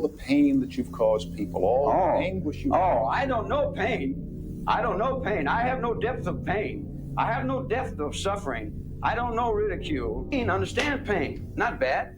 the pain that you've caused people, all the anguish you have. I don't know pain. I don't know pain. I have no depth of pain. I have no depth of suffering. I don't know ridicule. Understand pain. Not bad.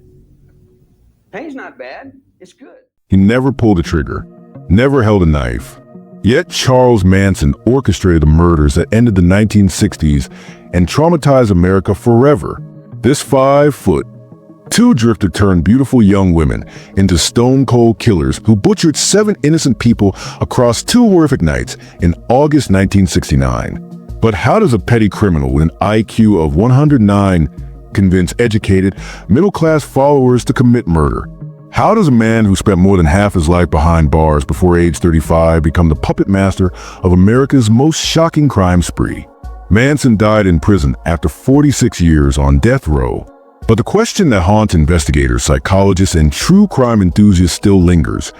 Pain's not bad. It's good. He never pulled a trigger, never held a knife. Yet Charles Manson orchestrated the murders that ended the 1960s and traumatized America forever. This 5'2" drifter turned beautiful young women into stone-cold killers who butchered 7 innocent people across 2 horrific nights in August 1969. But how does a petty criminal with an IQ of 109 convince educated, middle-class followers to commit murder? How does a man who spent more than half his life behind bars before age 35 become the puppet master of America's most shocking crime spree? Manson died in prison after 46 years on death row. But the question that haunts investigators, psychologists, and true crime enthusiasts still lingers.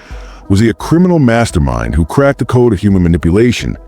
Was he a criminal mastermind who cracked the code of human manipulation?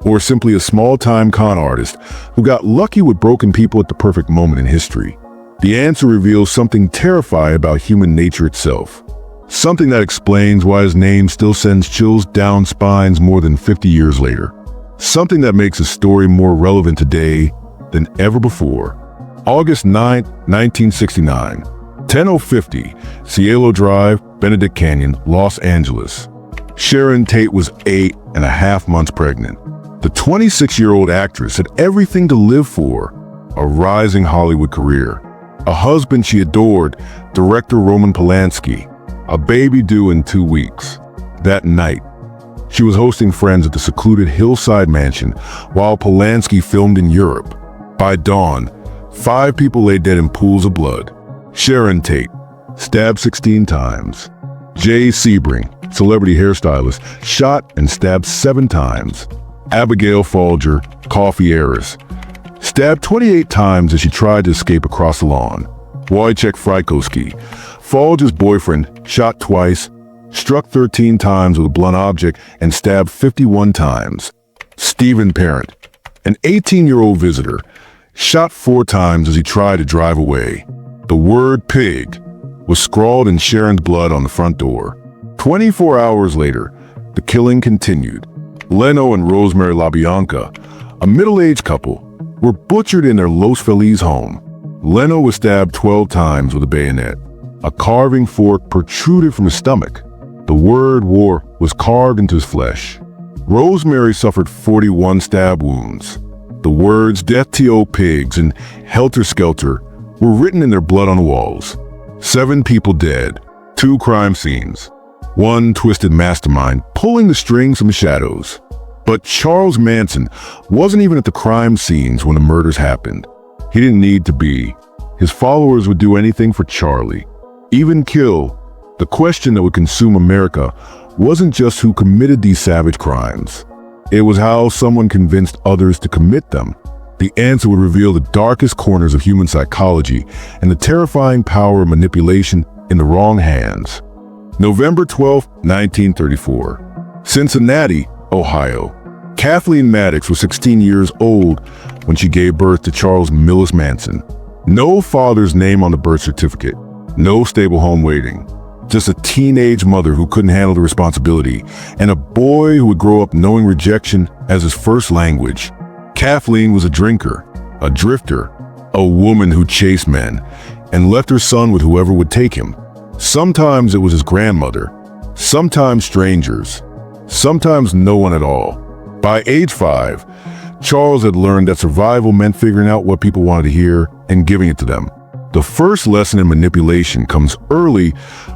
Or simply a small-time con artist who got lucky with broken people at the perfect moment in history? The answer reveals something terrifying about human nature itself. Something that explains why his name still sends chills down spines more than 50 years later. Something that makes his story more relevant today than ever before. August 9, 1969, 10:50, Cielo Drive, Benedict Canyon, Los Angeles. Sharon Tate was 8.5 months pregnant. The 26-year-old actress had everything to live for: a rising Hollywood career, a husband she adored, director Roman Polanski, a baby due in 2 weeks. That night, she was hosting friends at the secluded hillside mansion while Polanski filmed in Europe. By dawn, 5 people lay dead in pools of blood. Sharon Tate, stabbed 16 times. Jay Sebring, celebrity hairstylist, shot and stabbed 7 times. Abigail Folger, coffee heiress, stabbed 28 times as she tried to escape across the lawn. Wojciech Frykowski, Folger's boyfriend, shot twice, struck 13 times with a blunt object, and stabbed 51 times. Stephen Parent, an 18-year-old visitor, shot 4 times as he tried to drive away. The word pig was scrawled in Sharon's blood on the front door. 24 hours later, the killing continued. Leno and Rosemary LaBianca, a middle-aged couple, were butchered in their Los Feliz home. Leno was stabbed 12 times with a bayonet. A carving fork protruded from his stomach. The word war was carved into his flesh. Rosemary suffered 41 stab wounds. The words "Death to Pigs" and "Helter Skelter" were written in their blood on the walls. 7 people dead, 2 crime scenes, 1 twisted mastermind pulling the strings from the shadows. But Charles Manson wasn't even at the crime scenes when the murders happened. He didn't need to be. His followers would do anything for Charlie, even kill. The question that would consume America wasn't just who committed these savage crimes. It was how someone convinced others to commit them. The answer would reveal the darkest corners of human psychology and the terrifying power of manipulation in the wrong hands. November 12, 1934. Cincinnati, Ohio. Kathleen Maddox was 16 years old when she gave birth to Charles Millis Manson. No father's name on the birth certificate, no stable home waiting. Just a teenage mother who couldn't handle the responsibility, and a boy who would grow up knowing rejection as his first language. Kathleen was a drinker, a drifter, a woman who chased men, and left her son with whoever would take him. Sometimes it was his grandmother, sometimes strangers, sometimes no one at all. By age 5, Charles had learned that survival meant figuring out what people wanted to hear and giving it to them. The first lesson in manipulation comes early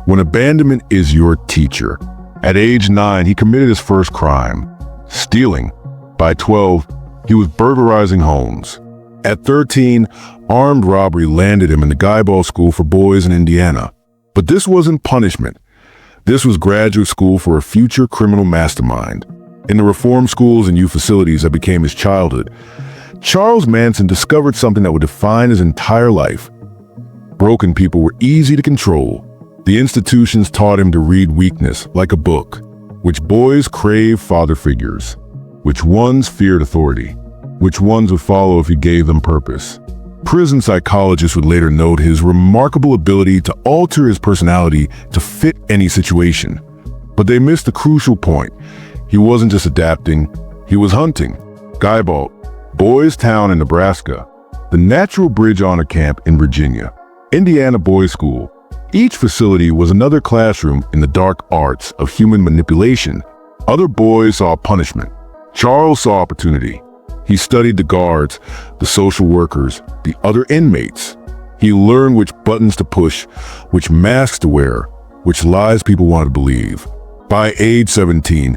when abandonment is your teacher. At age 9, he committed his first crime, stealing. By 12, he was burglarizing homes. At 13, armed robbery landed him in the Guyball School for Boys in Indiana. But this wasn't punishment. This was graduate school for a future criminal mastermind. In the reform schools and youth facilities that became his childhood, Charles Manson discovered something that would define his entire life. Broken people were easy to control. The institutions taught him to read weakness like a book. Which boys craved father figures. Which ones feared authority. Which ones would follow if he gave them purpose. Prison psychologists would later note his remarkable ability to alter his personality to fit any situation. But they missed the crucial point. He wasn't just adapting, he was hunting. Guybolt, Boys Town in Nebraska, the Natural Bridge Honor Camp in Virginia, Indiana Boys School. Each facility was another classroom in the dark arts of human manipulation. Other boys saw punishment. Charles saw opportunity. He studied the guards, the social workers, the other inmates. He learned which buttons to push, which masks to wear, which lies people wanted to believe. By age 17,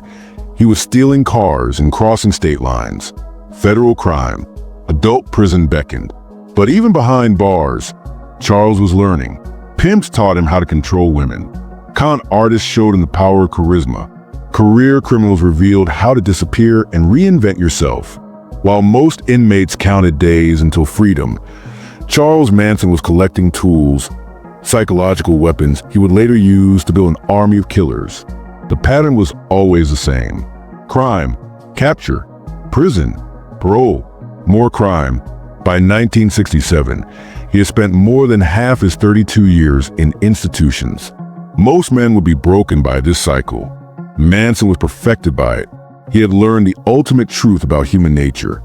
he was stealing cars and crossing state lines. Federal crime, adult prison beckoned. But even behind bars, Charles was learning. Pimps taught him how to control women. Con artists showed him the power of charisma. Career criminals revealed how to disappear and reinvent yourself. While most inmates counted days until freedom, Charles Manson was collecting tools, psychological weapons he would later use to build an army of killers. The pattern was always the same. Crime, capture, prison, parole, more crime. By 1967, he had spent more than half his 32 years in institutions. Most men would be broken by this cycle. Manson was perfected by it. He had learned the ultimate truth about human nature.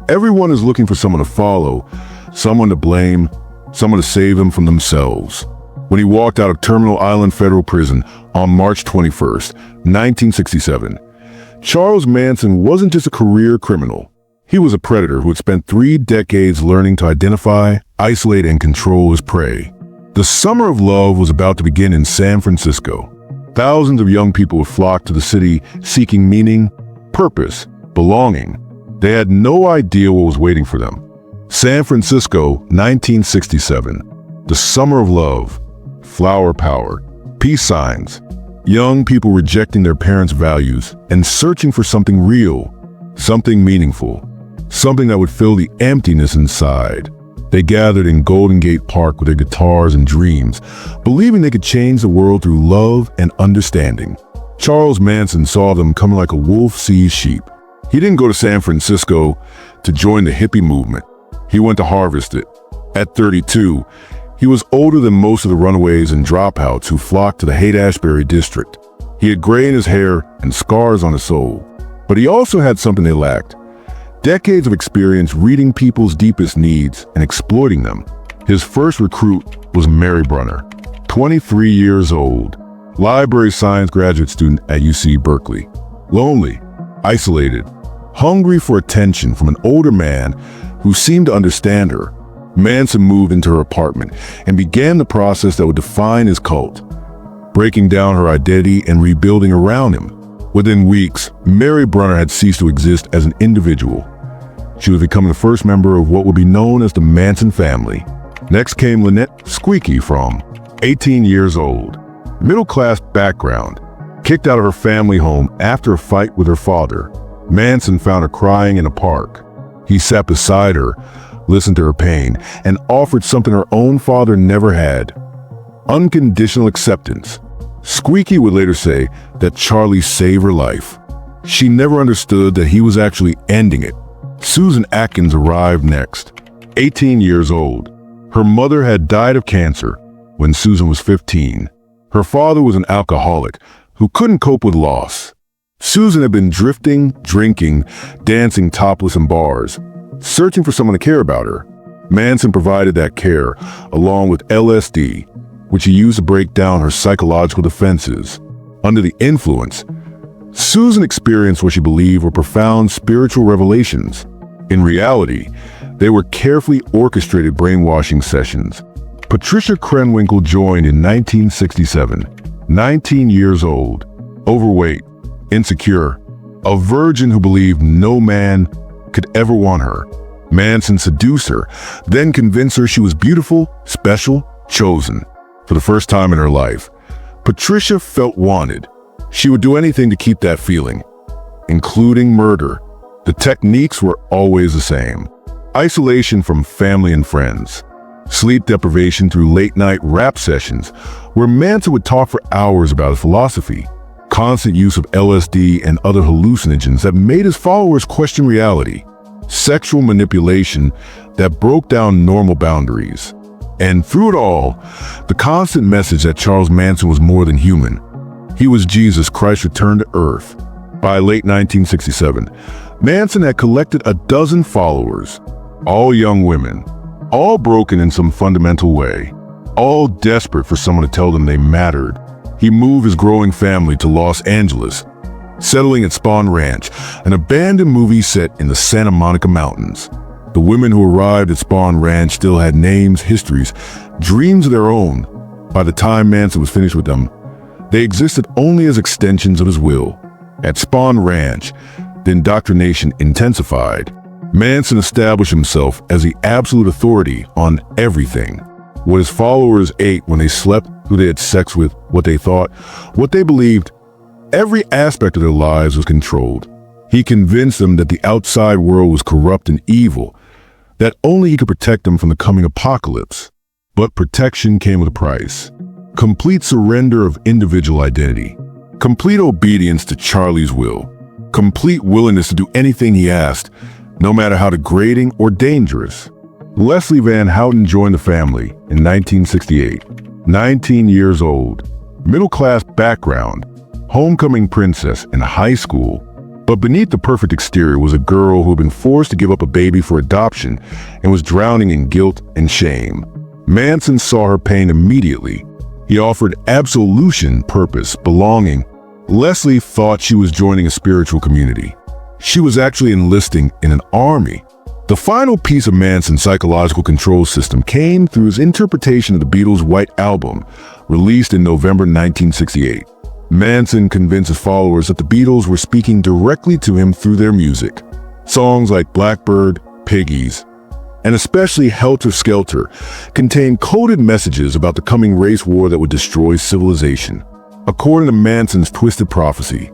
Everyone is looking for someone to follow, someone to blame, someone to save them from themselves. When he walked out of Terminal Island Federal Prison on March 21st, 1967, Charles Manson wasn't just a career criminal. He was a predator who had spent 3 decades learning to identify, isolate, and control his prey. The summer of love was about to begin in San Francisco. Thousands of young people would flock to the city seeking meaning, purpose, belonging. They had no idea what was waiting for them. San Francisco, 1967. The summer of love, flower power, peace signs. Young people rejecting their parents' values and searching for something real, something meaningful, something that would fill the emptiness inside. They gathered in Golden Gate Park with their guitars and dreams, believing they could change the world through love and understanding. Charles Manson saw them coming like a wolf sees sheep. He didn't go to San Francisco to join the hippie movement. He went to harvest it. At 32, he was older than most of the runaways and dropouts who flocked to the Haight-Ashbury district. He had gray in his hair and scars on his soul. But he also had something they lacked. Decades of experience reading people's deepest needs and exploiting them. His first recruit was Mary Brunner, 23 years old, library science graduate student at UC Berkeley. Lonely, isolated, hungry for attention from an older man who seemed to understand her. Manson moved into her apartment and began the process that would define his cult, breaking down her identity and rebuilding around him. Within weeks, Mary Brunner had ceased to exist as an individual. She was becoming the first member of what would be known as the Manson family. Next came Lynette Squeaky Fromm, 18 years old, middle-class background, kicked out of her family home after a fight with her father. Manson found her crying in a park. He sat beside her, listened to her pain, and offered something her own father never had: unconditional acceptance. Squeaky would later say that Charlie saved her life. She never understood that he was actually ending it. Susan Atkins arrived next, 18 years old. Her mother had died of cancer when Susan was 15. Her father was an alcoholic who couldn't cope with loss. Susan had been drifting, drinking, dancing topless in bars, searching for someone to care about her. Manson provided that care, along with LSD, which he used to break down her psychological defenses. Under the influence, Susan experienced what she believed were profound spiritual revelations. In reality, they were carefully orchestrated brainwashing sessions. Patricia Krenwinkel joined in 1967, 19 years old, overweight, insecure, a virgin who believed no man could ever want her. Manson seduced her, then convinced her she was beautiful, special, chosen. For the first time in her life, Patricia felt wanted. She would do anything to keep that feeling, including murder. The techniques were always the same: isolation from family and friends, sleep deprivation through late-night rap sessions where Manson would talk for hours about his philosophy, constant use of LSD and other hallucinogens that made his followers question reality, sexual manipulation that broke down normal boundaries. And through it all, the constant message that Charles Manson was more than human. He was Jesus Christ returned to Earth. By late 1967, Manson had collected a dozen followers, all young women, all broken in some fundamental way, all desperate for someone to tell them they mattered. He moved his growing family to Los Angeles, settling at Spahn Ranch, an abandoned movie set in the Santa Monica Mountains. The women who arrived at Spahn Ranch still had names, histories, dreams of their own. By the time Manson was finished with them, they existed only as extensions of his will. At Spahn Ranch, the indoctrination intensified. Manson established himself as the absolute authority on everything. What his followers ate, when they slept, who they had sex with, what they thought, what they believed, every aspect of their lives was controlled. He convinced them that the outside world was corrupt and evil, that only he could protect them from the coming apocalypse. But protection came with a price. Complete surrender of individual identity. Complete obedience to Charlie's will. Complete willingness to do anything he asked, no matter how degrading or dangerous. Leslie Van Houten joined the family in 1968. 19 years old, middle-class background, homecoming princess in high school. But beneath the perfect exterior was a girl who had been forced to give up a baby for adoption and was drowning in guilt and shame. Manson saw her pain immediately. He offered absolution, purpose, belonging. Leslie thought she was joining a spiritual community. She was actually enlisting in an army. The final piece of Manson's psychological control system came through his interpretation of the Beatles' White Album, released in November 1968. Manson convinced his followers that the Beatles were speaking directly to him through their music. Songs like Blackbird, Piggies, and especially Helter Skelter contained coded messages about the coming race war that would destroy civilization. According to Manson's twisted prophecy,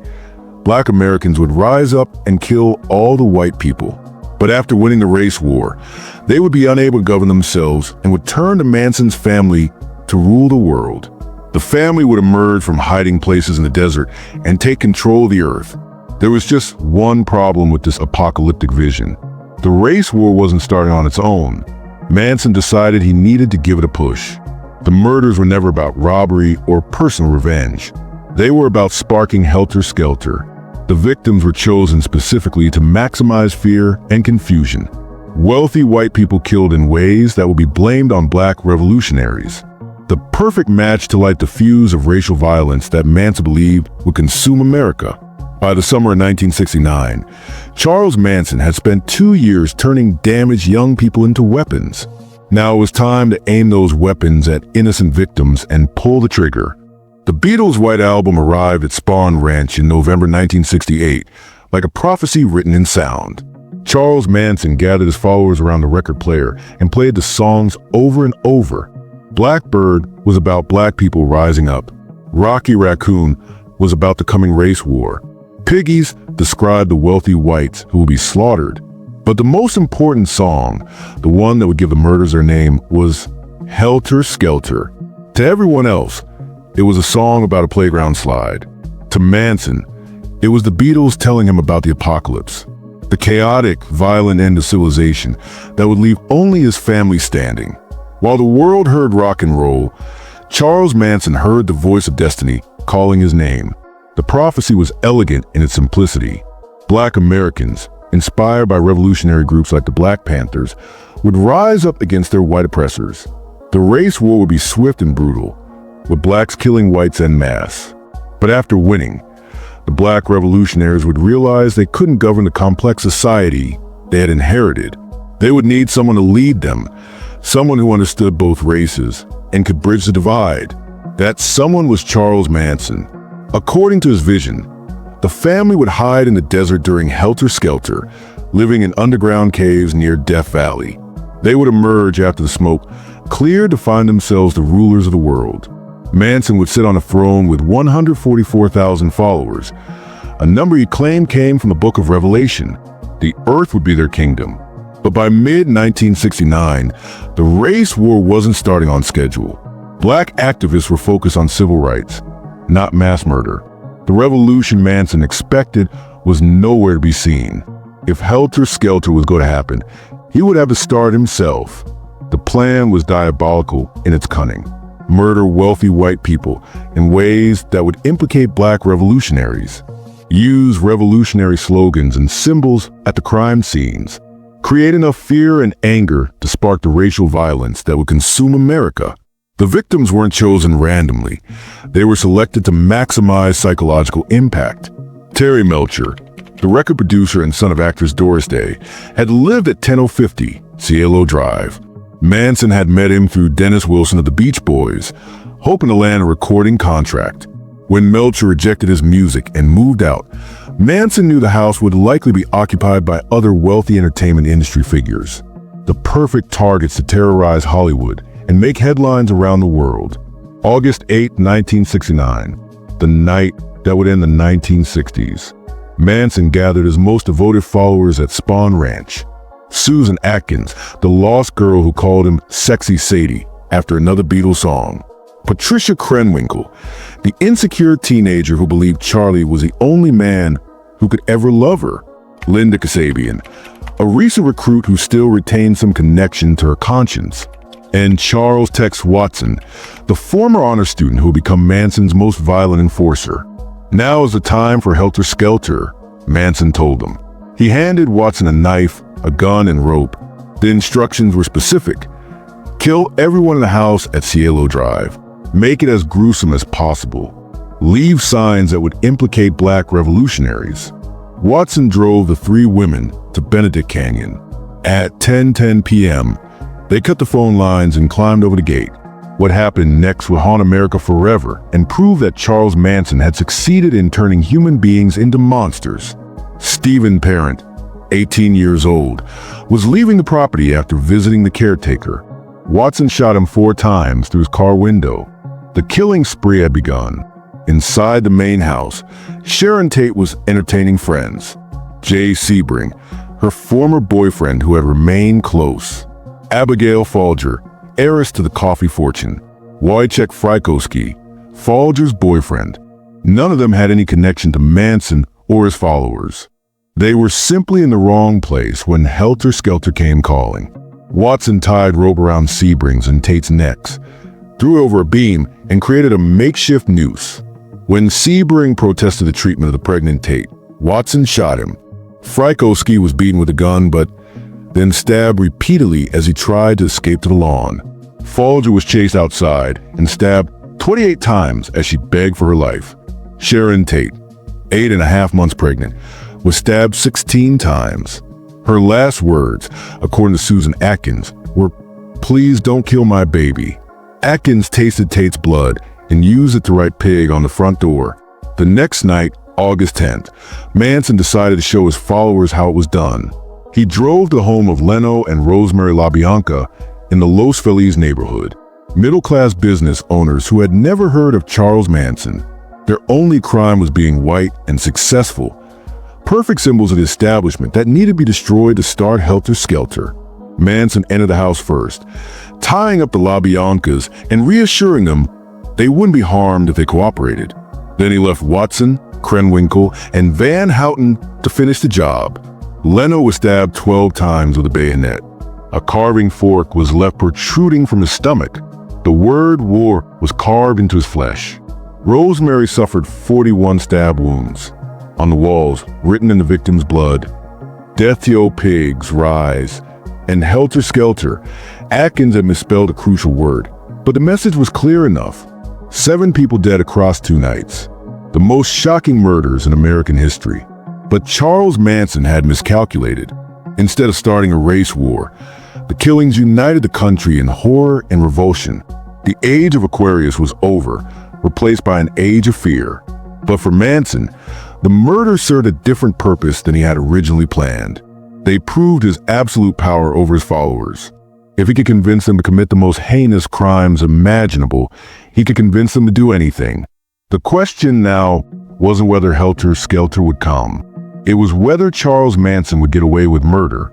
Black Americans would rise up and kill all the white people. But after winning the race war, they would be unable to govern themselves and would turn to Manson's family to rule the world. The family would emerge from hiding places in the desert and take control of the earth. There was just one problem with this apocalyptic vision. The race war wasn't starting on its own. Manson decided he needed to give it a push. The murders were never about robbery or personal revenge. They were about sparking helter-skelter. The victims were chosen specifically to maximize fear and confusion. Wealthy white people killed in ways that would be blamed on Black revolutionaries. The perfect match to light the fuse of racial violence that Manson believed would consume America. By the summer of 1969, Charles Manson had spent 2 years turning damaged young people into weapons. Now it was time to aim those weapons at innocent victims and pull the trigger. The Beatles' White Album arrived at Spahn Ranch in November 1968, like a prophecy written in sound. Charles Manson gathered his followers around the record player and played the songs over and over. Blackbird was about Black people rising up. Rocky Raccoon was about the coming race war. Piggies described the wealthy whites who would be slaughtered. But the most important song, the one that would give the murders their name, was Helter Skelter. To everyone else, it was a song about a playground slide. To Manson, it was the Beatles telling him about the apocalypse, the chaotic, violent end of civilization that would leave only his family standing. While the world heard rock and roll, Charles Manson heard the voice of destiny calling his name. The prophecy was elegant in its simplicity. Black Americans, inspired by revolutionary groups like the Black Panthers, would rise up against their white oppressors. The race war would be swift and brutal, with Blacks killing whites en masse. But after winning, the Black revolutionaries would realize they couldn't govern the complex society they had inherited. They would need someone to lead them, someone who understood both races and could bridge the divide. That someone was Charles Manson. According to his vision, the family would hide in the desert during Helter Skelter, living in underground caves near Death Valley. They would emerge after the smoke cleared to find themselves the rulers of the world. Manson would sit on a throne with 144,000 followers, a number he claimed came from the Book of Revelation. The earth would be their kingdom. But by mid-1969, the race war wasn't starting on schedule. Black activists were focused on civil rights, not mass murder. The revolution Manson expected was nowhere to be seen. If Helter Skelter was going to happen, he would have to start himself. The plan was diabolical in its cunning. Murder wealthy white people in ways that would implicate black revolutionaries. Use revolutionary slogans and symbols at the crime scenes. Create enough fear and anger to spark the racial violence that would consume America. The victims weren't chosen randomly. They were selected to maximize psychological impact. Terry Melcher, the record producer and son of actress Doris Day, had lived at 1050 Cielo Drive. Manson had met him through Dennis Wilson of the Beach Boys, hoping to land a recording contract. When Melcher rejected his music and moved out, Manson knew the house would likely be occupied by other wealthy entertainment industry figures, the perfect targets to terrorize Hollywood and make headlines around the world. August 8, 1969, the night that would end the 1960s. Manson gathered his most devoted followers at Spahn Ranch. Susan Atkins, the lost girl who called him Sexy Sadie after another Beatles song. Patricia Krenwinkel, the insecure teenager who believed Charlie was the only man who could ever love her. Linda Kasabian, a recent recruit who still retained some connection to her conscience. And Charles Tex Watson, the former honor student who would become Manson's most violent enforcer. Now is the time for Helter Skelter, Manson told them. He handed Watson a knife, a gun, and rope. The instructions were specific. Kill everyone in the house at Cielo Drive. Make it as gruesome as possible. Leave signs that would implicate black revolutionaries. Watson drove the three women to Benedict Canyon. At 10:10 p.m., they cut the phone lines and climbed over the gate. What happened next would haunt America forever and prove that Charles Manson had succeeded in turning human beings into monsters. Stephen Parent, 18 years old, was leaving the property after visiting the caretaker. Watson shot him 4 times through his car window. The killing spree had begun. Inside the main house, Sharon Tate was entertaining friends. Jay Sebring, her former boyfriend who had remained close. Abigail Folger, heiress to the coffee fortune. Wojciech Frykowski, Folger's boyfriend. None of them had any connection to Manson or his followers. They were simply in the wrong place when Helter Skelter came calling. Watson tied rope around Sebring's and Tate's necks, threw over a beam, and created a makeshift noose. When Sebring protested the treatment of the pregnant Tate, Watson shot him. Frykowski was beaten with a gun, but then stabbed repeatedly as he tried to escape to the lawn. Folger was chased outside and stabbed 28 times as she begged for her life. Sharon Tate, 8.5 months pregnant, was stabbed 16 times. Her last words, according to Susan Atkins, were, "Please don't kill my baby." Atkins tasted Tate's blood and used it to write pig on the front door. The next night, August 10th, Manson decided to show his followers how it was done. He drove to the home of Leno and Rosemary LaBianca in the Los Feliz neighborhood, middle-class business owners who had never heard of Charles Manson. Their only crime was being white and successful, perfect symbols of the establishment that needed to be destroyed to start Helter Skelter. Manson entered the house first, tying up the LaBiancas and reassuring them they wouldn't be harmed if they cooperated. Then he left Watson, Krenwinkel, and Van Houten to finish the job. Leno was stabbed 12 times with a bayonet. A carving fork was left protruding from his stomach. The word war was carved into his flesh. Rosemary suffered 41 stab wounds. On the walls, written in the victim's blood, "Death to your pigs, rise," and "Helter Skelter." Atkins had misspelled a crucial word, but the message was clear enough. 7 people dead across 2 nights. The most shocking murders in American history. But Charles Manson had miscalculated. Instead of starting a race war, the killings united the country in horror and revulsion. The age of Aquarius was over, replaced by an age of fear. But for Manson, the murders served a different purpose than he had originally planned. They proved his absolute power over his followers. If he could convince them to commit the most heinous crimes imaginable, he could convince them to do anything. The question now wasn't whether Helter Skelter would come. It was whether Charles Manson would get away with murder.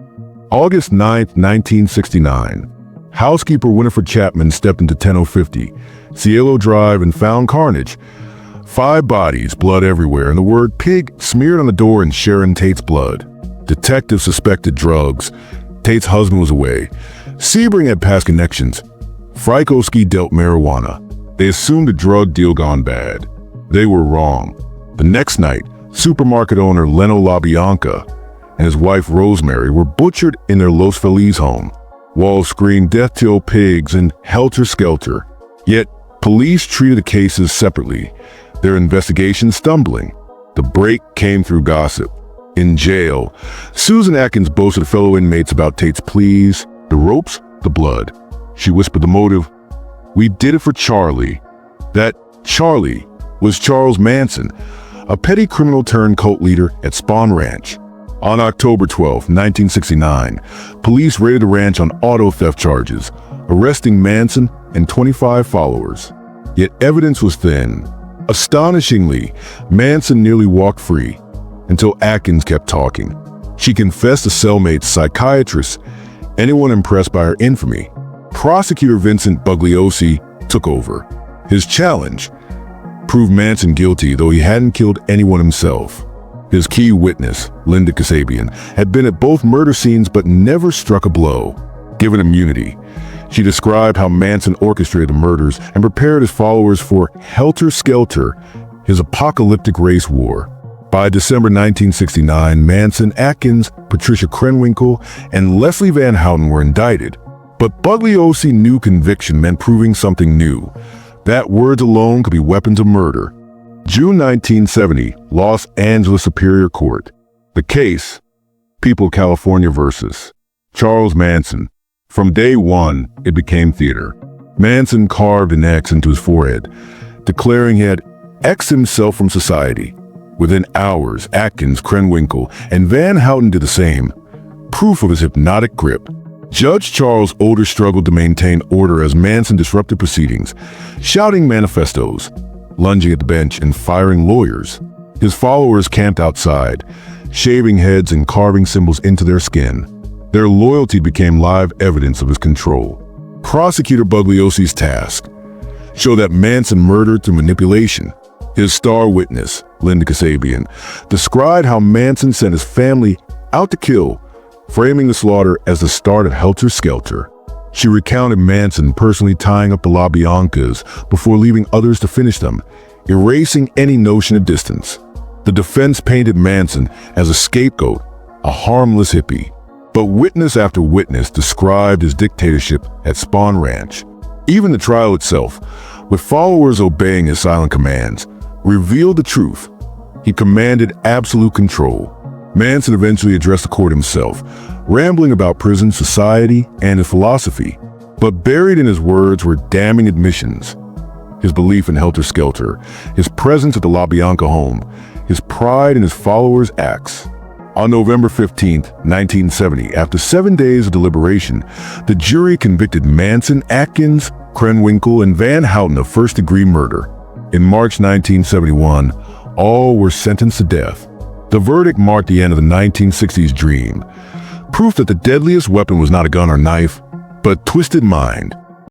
August 9th, 1969. Housekeeper Winifred Chapman stepped into 1050 Cielo Drive and found carnage. 5 bodies, blood everywhere, and the word pig smeared on the door in Sharon Tate's blood. Detectives suspected drugs. Tate's husband was away. Sebring had past connections. Frykowski dealt marijuana. They assumed a drug deal gone bad. They were wrong. The next night, supermarket owner Tate-LaBianca and his wife Rosemary were butchered in their Los Feliz home. Walls screamed death to old pigs and helter-skelter. Yet, police treated the cases separately, their investigation stumbling. The break came through gossip. In jail, Susan Atkins boasted fellow inmates about Tate's pleas, the ropes, the blood. She whispered the motive. "We did it for Charlie." That Charlie was Charles Manson, a petty criminal turned cult leader at Spahn Ranch. On October 12, 1969, police raided the ranch on auto theft charges, arresting Manson and 25 followers. Yet evidence was thin. Astonishingly, Manson nearly walked free until Atkins kept talking. She confessed to cellmates, psychiatrists, anyone impressed by her infamy. Prosecutor Vincent Bugliosi took over. His challenge: prove Manson guilty though he hadn't killed anyone himself. His key witness, Linda Kasabian, had been at both murder scenes but never struck a blow. Given immunity, she described how Manson orchestrated the murders and prepared his followers for helter-skelter, his apocalyptic race war. By December 1969, Manson, Atkins, Patricia Krenwinkel, and Leslie Van Houten were indicted. But Bugliosi knew conviction meant proving something new, that words alone could be weapons of murder. June 1970, Los Angeles Superior Court. The case, People of California versus Charles Manson. From day one, it became theater. Manson carved an X into his forehead, declaring he had X'd himself from society. Within hours, Atkins, Krenwinkel, and Van Houten did the same, proof of his hypnotic grip. Judge Charles Older struggled to maintain order as Manson disrupted proceedings, shouting manifestos, lunging at the bench, and firing lawyers. His followers camped outside, shaving heads and carving symbols into their skin. Their loyalty became live evidence of his control. Prosecutor Bugliosi's task: show that Manson murdered through manipulation. His star witness, Linda Kasabian, described how Manson sent his family out to kill, framing the slaughter as the start of helter-skelter. She recounted Manson personally tying up the LaBiancas before leaving others to finish them, erasing any notion of distance. The defense painted Manson as a scapegoat, a harmless hippie. But witness after witness described his dictatorship at Spahn Ranch. Even the trial itself, with followers obeying his silent commands, revealed the truth. He commanded absolute control. Manson eventually addressed the court himself, rambling about prison, society, and his philosophy. But buried in his words were damning admissions. His belief in helter-skelter, his presence at the LaBianca home, his pride in his followers' acts. On November 15, 1970, after 7 days of deliberation, the jury convicted Manson, Atkins, Krenwinkel, and Van Houten of first-degree murder. In March 1971, all were sentenced to death. The verdict marked the end of the 1960s dream, proof that the deadliest weapon was not a gun or knife, but a twisted mind.